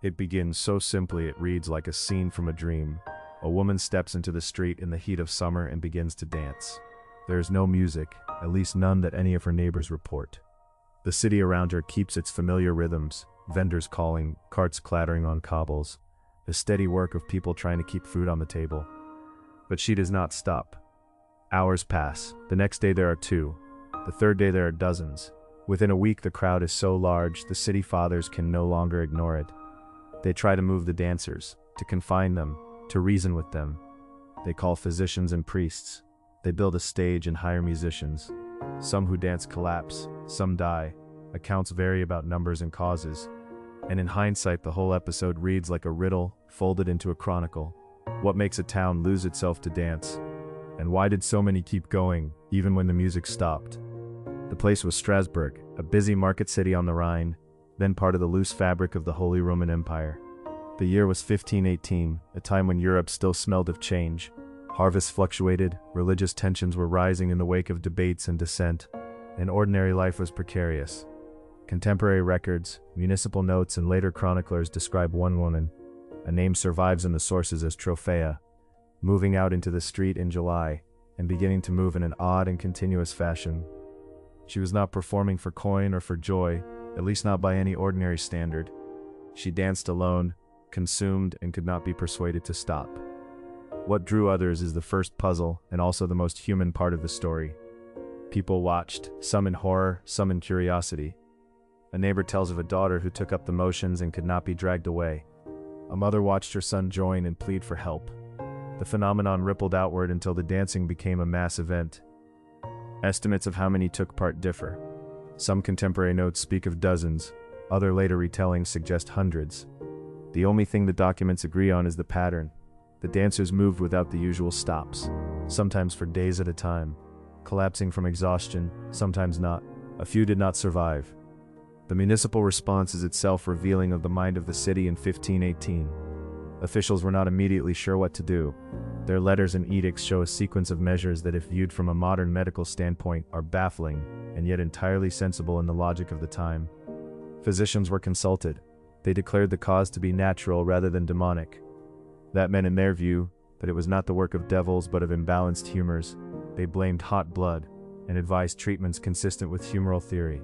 It begins so simply it reads like a scene from a dream. A woman steps into the street in the heat of summer and begins to dance. There is no music, at least none that any of her neighbors report. The city around her keeps its familiar rhythms, vendors calling, carts clattering on cobbles, the steady work of people trying to keep food on the table. But she does not stop. Hours pass. The next day there are 2. The third day there are dozens. Within a week the crowd is so large the city fathers can no longer ignore it. They try to move the dancers, to confine them, to reason with them. They call physicians and priests. They build a stage and hire musicians. Some who dance collapse, some die. Accounts vary about numbers and causes. And in hindsight the whole episode reads like a riddle folded into a chronicle. What makes a town lose itself to dance? And why did so many keep going, even when the music stopped? The place was Strasbourg, a busy market city on the Rhine, then part of the loose fabric of the Holy Roman Empire. The year was 1518, a time when Europe still smelled of change. Harvests fluctuated, religious tensions were rising in the wake of debates and dissent, and ordinary life was precarious. Contemporary records, municipal notes, and later chroniclers describe one woman, a name survives in the sources as Troffea, moving out into the street in July, and beginning to move in an odd and continuous fashion. She was not performing for coin or for joy, at least not by any ordinary standard. She danced alone, consumed, and could not be persuaded to stop. What drew others is the first puzzle, and also the most human part of the story. People watched, some in horror, some in curiosity. A neighbor tells of a daughter who took up the motions and could not be dragged away. A mother watched her son join and plead for help. The phenomenon rippled outward until the dancing became a mass event. Estimates of how many took part differ. Some contemporary notes speak of dozens, other later retellings suggest hundreds. The only thing the documents agree on is the pattern. The dancers moved without the usual stops, sometimes for days at a time, collapsing from exhaustion, sometimes not. A few did not survive. The municipal response is itself revealing of the mind of the city in 1518. Officials were not immediately sure what to do. Their letters and edicts show a sequence of measures that, if viewed from a modern medical standpoint, are baffling, and yet entirely sensible in the logic of the time. Physicians were consulted. They declared the cause to be natural rather than demonic. That meant, in their view, that it was not the work of devils but of imbalanced humors. They blamed hot blood, and advised treatments consistent with humoral theory.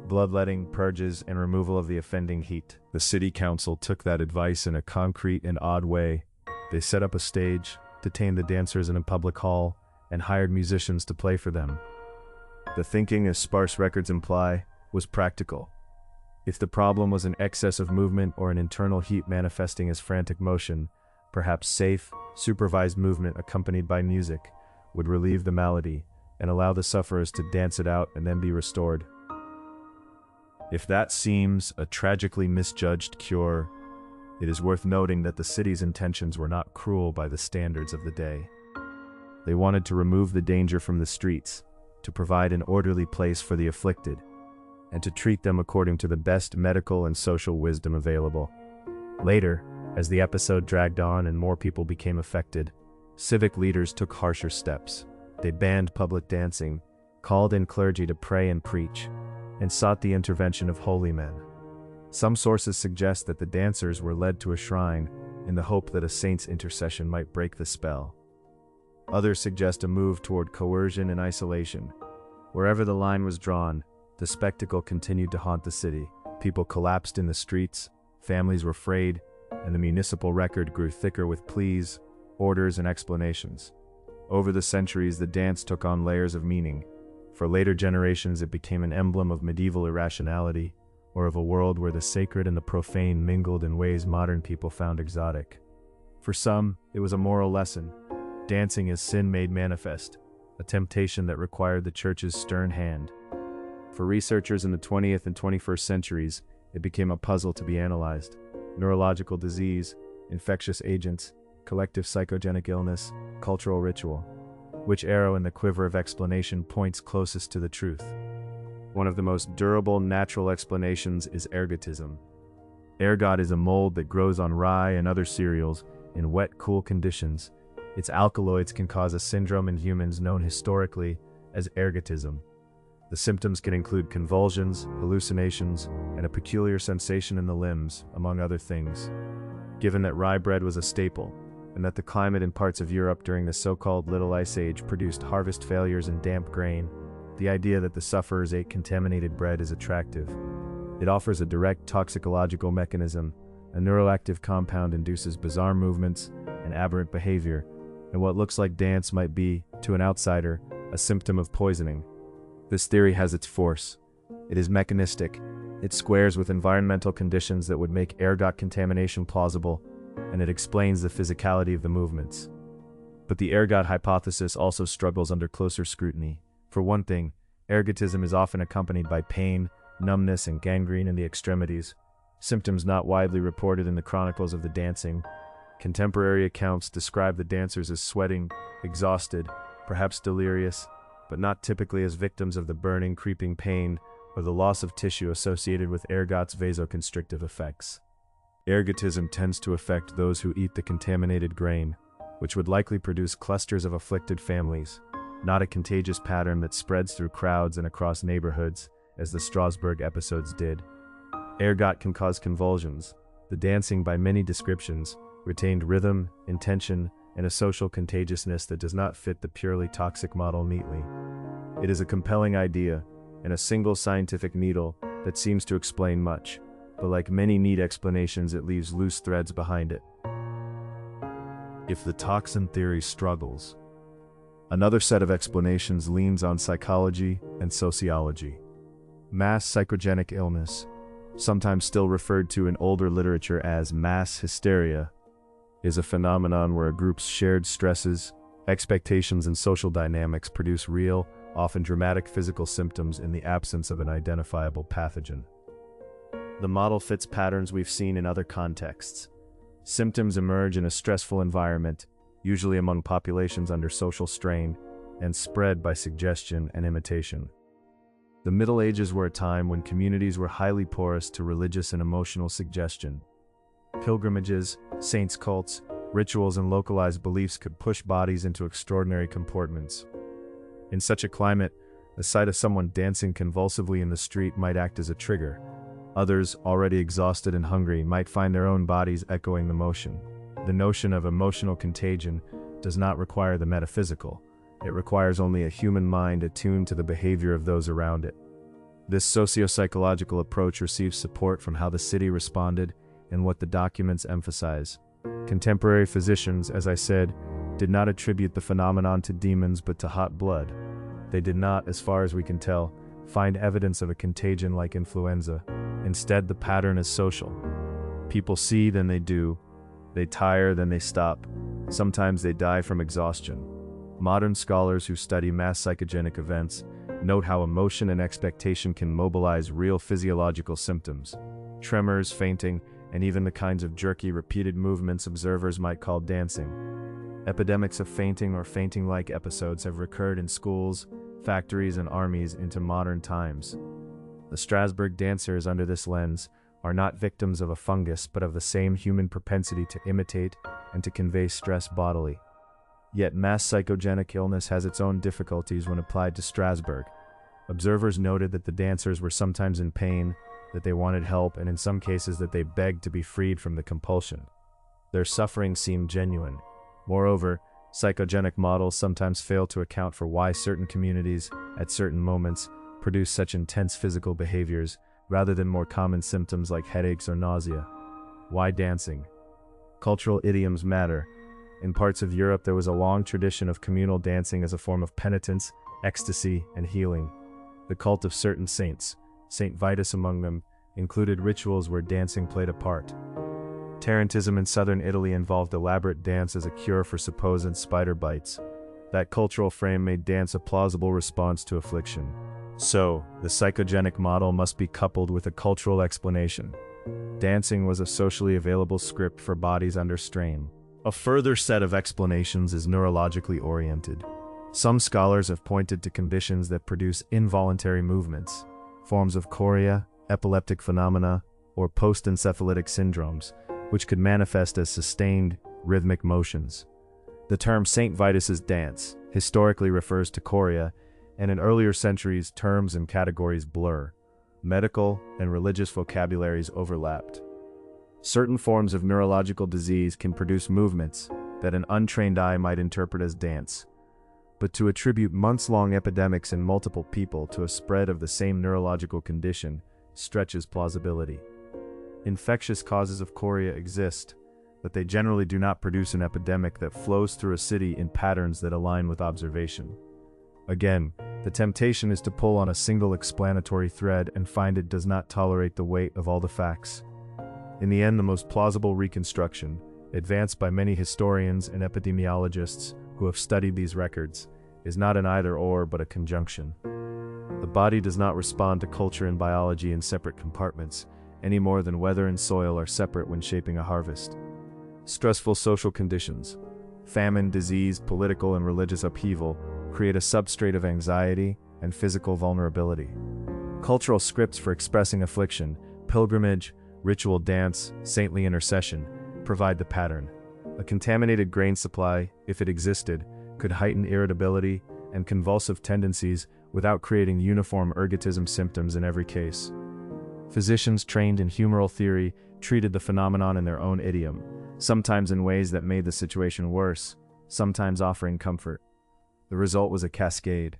Bloodletting, purges, and removal of the offending heat. The city council took that advice in a concrete and odd way. They set up a stage, detained the dancers in a public hall, and hired musicians to play for them. The thinking, as sparse records imply, was practical. If the problem was an excess of movement or an internal heat manifesting as frantic motion, perhaps safe, supervised movement accompanied by music would relieve the malady and allow the sufferers to dance it out and then be restored. If that seems a tragically misjudged cure, it is worth noting that the city's intentions were not cruel by the standards of the day. They wanted to remove the danger from the streets, to provide an orderly place for the afflicted, and to treat them according to the best medical and social wisdom available. Later, as the episode dragged on and more people became affected, civic leaders took harsher steps. They banned public dancing, called in clergy to pray and preach, and sought the intervention of holy men. Some sources suggest that the dancers were led to a shrine in the hope that a saint's intercession might break the spell. Others suggest a move toward coercion and isolation. Wherever the line was drawn, the spectacle continued to haunt the city. People collapsed in the streets, families were frayed, and the municipal record grew thicker with pleas, orders, and explanations. Over the centuries, the dance took on layers of meaning. For later generations, it became an emblem of medieval irrationality, or of a world where the sacred and the profane mingled in ways modern people found exotic. For some, it was a moral lesson. Dancing as sin made manifest, a temptation that required the church's stern hand. For researchers in the 20th and 21st centuries, it became a puzzle to be analyzed. Neurological disease, infectious agents, collective psychogenic illness, cultural ritual. Which arrow in the quiver of explanation points closest to the truth? One of the most durable natural explanations is ergotism. Ergot is a mold that grows on rye and other cereals in wet, cool conditions. Its alkaloids can cause a syndrome in humans known historically as ergotism. The symptoms can include convulsions, hallucinations, and a peculiar sensation in the limbs, among other things. Given that rye bread was a staple, and that the climate in parts of Europe during the so-called Little Ice Age produced harvest failures and damp grain, the idea that the sufferers ate contaminated bread is attractive. It offers a direct toxicological mechanism. A neuroactive compound induces bizarre movements and aberrant behavior, and what looks like dance might be, to an outsider, a symptom of poisoning. This theory has its force. It is mechanistic. It squares with environmental conditions that would make ergot contamination plausible, and it explains the physicality of the movements. But the ergot hypothesis also struggles under closer scrutiny. For one thing, ergotism is often accompanied by pain, numbness, and gangrene in the extremities, symptoms not widely reported in the chronicles of the dancing. Contemporary accounts describe the dancers as sweating, exhausted, perhaps delirious, but not typically as victims of the burning, creeping pain or the loss of tissue associated with ergot's vasoconstrictive effects. Ergotism tends to affect those who eat the contaminated grain, which would likely produce clusters of afflicted families, not a contagious pattern that spreads through crowds and across neighborhoods, as the Strasbourg episodes did. Ergot can cause convulsions. The dancing, by many descriptions, retained rhythm, intention, and a social contagiousness that does not fit the purely toxic model neatly. It is a compelling idea, and a single scientific needle that seems to explain much, but like many neat explanations, it leaves loose threads behind it. If the toxin theory struggles, another set of explanations leans on psychology and sociology. Mass psychogenic illness, sometimes still referred to in older literature as mass hysteria, is a phenomenon where a group's shared stresses, expectations, and social dynamics produce real, often dramatic physical symptoms in the absence of an identifiable pathogen. The model fits patterns we've seen in other contexts. Symptoms emerge in a stressful environment, usually among populations under social strain, and spread by suggestion and imitation. The Middle Ages were a time when communities were highly porous to religious and emotional suggestion. Pilgrimages, saints' cults, rituals, and localized beliefs could push bodies into extraordinary comportments. In such a climate, the sight of someone dancing convulsively in the street might act as a trigger. Others, already exhausted and hungry, might find their own bodies echoing the motion. The notion of emotional contagion does not require the metaphysical. It requires only a human mind attuned to the behavior of those around it. This socio-psychological approach receives support from how the city responded and what the documents emphasize. Contemporary physicians, as I said, did not attribute the phenomenon to demons but to hot blood. They did not, as far as we can tell, find evidence of a contagion like influenza. Instead, the pattern is social. People see, then they do. They tire, then they stop. Sometimes they die from exhaustion. Modern scholars who study mass psychogenic events note how emotion and expectation can mobilize real physiological symptoms. Tremors, fainting, and even the kinds of jerky, repeated movements observers might call dancing. Epidemics of fainting or fainting-like episodes have recurred in schools, factories, and armies into modern times. The Strasbourg dancers, under this lens, are not victims of a fungus but of the same human propensity to imitate and to convey stress bodily. Yet mass psychogenic illness has its own difficulties when applied to Strasbourg. Observers noted that the dancers were sometimes in pain, that they wanted help, and in some cases that they begged to be freed from the compulsion. Their suffering seemed genuine. Moreover, psychogenic models sometimes fail to account for why certain communities, at certain moments, produce such intense physical behaviors, rather than more common symptoms like headaches or nausea. Why dancing? Cultural idioms matter. In parts of Europe, there was a long tradition of communal dancing as a form of penitence, ecstasy, and healing. The cult of certain saints, Saint Vitus among them, included rituals where dancing played a part. Tarantism in southern Italy involved elaborate dance as a cure for supposed spider bites. That cultural frame made dance a plausible response to affliction. So, the psychogenic model must be coupled with a cultural explanation. Dancing was a socially available script for bodies under strain. A further set of explanations is neurologically oriented. Some scholars have pointed to conditions that produce involuntary movements, forms of chorea, epileptic phenomena, or post-encephalitic syndromes, which could manifest as sustained, rhythmic motions. The term St. Vitus's dance historically refers to chorea, and in earlier centuries terms and categories blur. medical and religious vocabularies overlapped. Certain forms of neurological disease can produce movements that an untrained eye might interpret as dance, but to attribute months-long epidemics in multiple people to a spread of the same neurological condition stretches plausibility. Infectious causes of chorea exist, but they generally do not produce an epidemic that flows through a city in patterns that align with observation. Again, the temptation is to pull on a single explanatory thread and find it does not tolerate the weight of all the facts. In the end, the most plausible reconstruction, advanced by many historians and epidemiologists who have studied these records, is not an either-or but a conjunction. The body does not respond to culture and biology in separate compartments, any more than weather and soil are separate when shaping a harvest. Stressful social conditions, famine, disease, political and religious upheaval, create a substrate of anxiety and physical vulnerability. Cultural scripts for expressing affliction, pilgrimage, ritual dance, saintly intercession, provide the pattern. A contaminated grain supply, if it existed, could heighten irritability and convulsive tendencies without creating uniform ergotism symptoms in every case. Physicians trained in humoral theory treated the phenomenon in their own idiom, sometimes in ways that made the situation worse, sometimes offering comfort. The result was a cascade.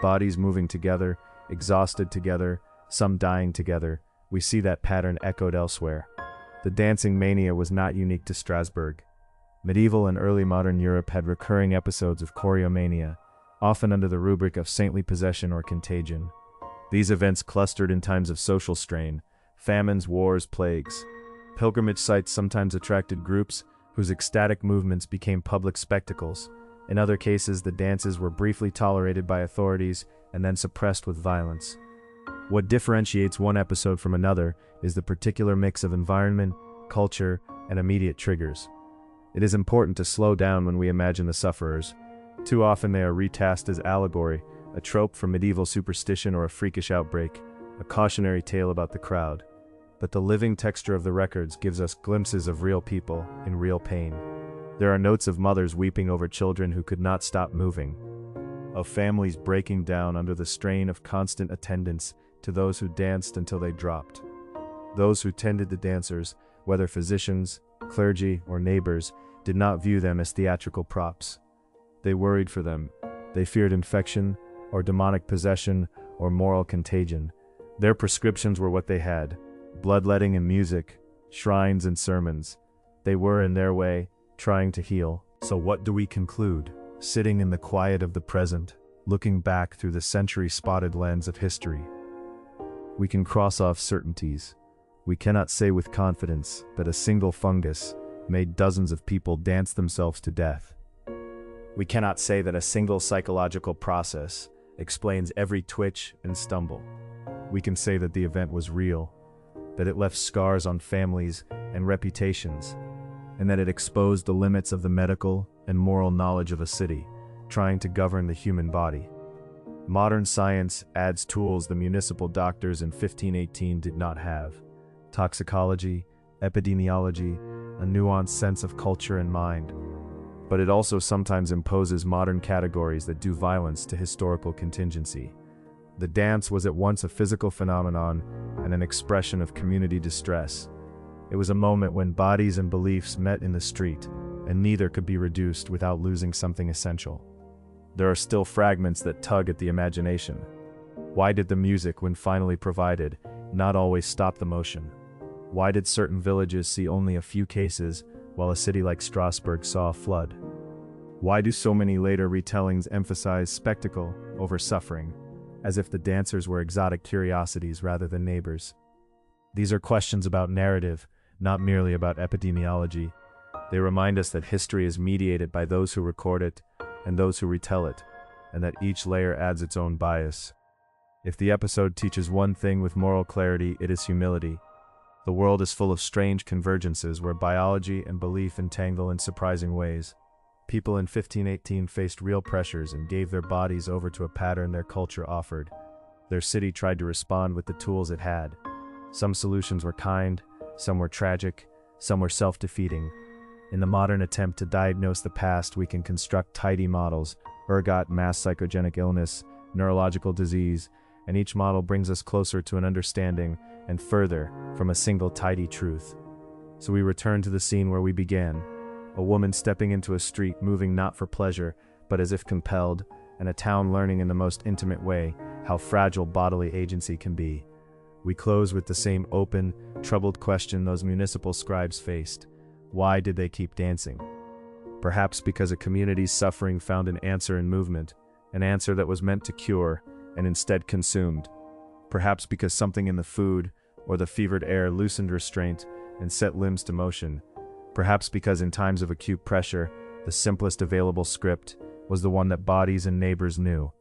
Bodies moving together, exhausted together, some dying together. We see that pattern echoed elsewhere. The dancing mania was not unique to Strasbourg. Medieval and early modern Europe had recurring episodes of choreomania, often under the rubric of saintly possession or contagion. These events clustered in times of social strain, famines, wars, plagues. Pilgrimage sites sometimes attracted groups whose ecstatic movements became public spectacles. In other cases, the dances were briefly tolerated by authorities and then suppressed with violence. What differentiates one episode from another is the particular mix of environment, culture, and immediate triggers. It is important to slow down when we imagine the sufferers. Too often they are recast as allegory, a trope from medieval superstition or a freakish outbreak, a cautionary tale about the crowd. But the living texture of the records gives us glimpses of real people in real pain. There are notes of mothers weeping over children who could not stop moving, of families breaking down under the strain of constant attendance to those who danced until they dropped. Those who tended the dancers, whether physicians, clergy, or neighbors, did not view them as theatrical props. They worried for them. They feared infection, or demonic possession, or moral contagion. Their prescriptions were what they had: bloodletting and music, shrines and sermons. They were, in their way, trying to heal. So what do we conclude? Sitting in the quiet of the present, looking back through the century-spotted lens of history, we can cross off certainties. We cannot say with confidence that a single fungus made dozens of people dance themselves to death. We cannot say that a single psychological process explains every twitch and stumble. We can say that the event was real, that it left scars on families and reputations, and that it exposed the limits of the medical and moral knowledge of a city trying to govern the human body. Modern science adds tools the municipal doctors in 1518 did not have: toxicology, epidemiology, a nuanced sense of culture and mind. But it also sometimes imposes modern categories that do violence to historical contingency. The dance was at once a physical phenomenon and an expression of community distress. It was a moment when bodies and beliefs met in the street, and neither could be reduced without losing something essential. There are still fragments that tug at the imagination. Why did the music, when finally provided, not always stop the motion? Why did certain villages see only a few cases, while a city like Strasbourg saw a flood? Why do so many later retellings emphasize spectacle over suffering, as if the dancers were exotic curiosities rather than neighbors? These are questions about narrative, not merely about epidemiology. They remind us that history is mediated by those who record it and those who retell it, and that each layer adds its own bias. If the episode teaches one thing with moral clarity, it is humility. The world is full of strange convergences where biology and belief entangle in surprising ways. People in 1518 faced real pressures and gave their bodies over to a pattern their culture offered. Their city tried to respond with the tools it had. Some solutions were kind, some were tragic, some were self-defeating. In the modern attempt to diagnose the past, we can construct tidy models: ergot, mass psychogenic illness, neurological disease, and each model brings us closer to an understanding and further from a single tidy truth. So we return to the scene where we began, a woman stepping into a street moving not for pleasure, but as if compelled, and a town learning in the most intimate way how fragile bodily agency can be. We close with the same open, troubled question those municipal scribes faced. Why did they keep dancing? Perhaps because a community's suffering found an answer in movement, an answer that was meant to cure and instead consumed. Perhaps because something in the food or the fevered air loosened restraint and set limbs to motion. Perhaps because in times of acute pressure, the simplest available script was the one that bodies and neighbors knew.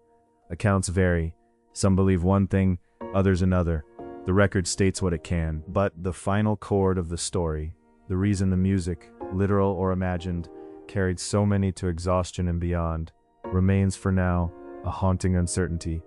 Accounts vary. Some believe one thing, others another. The record states what it can, but the final chord of the story, the reason the music, literal or imagined, carried so many to exhaustion and beyond, remains for now a haunting uncertainty.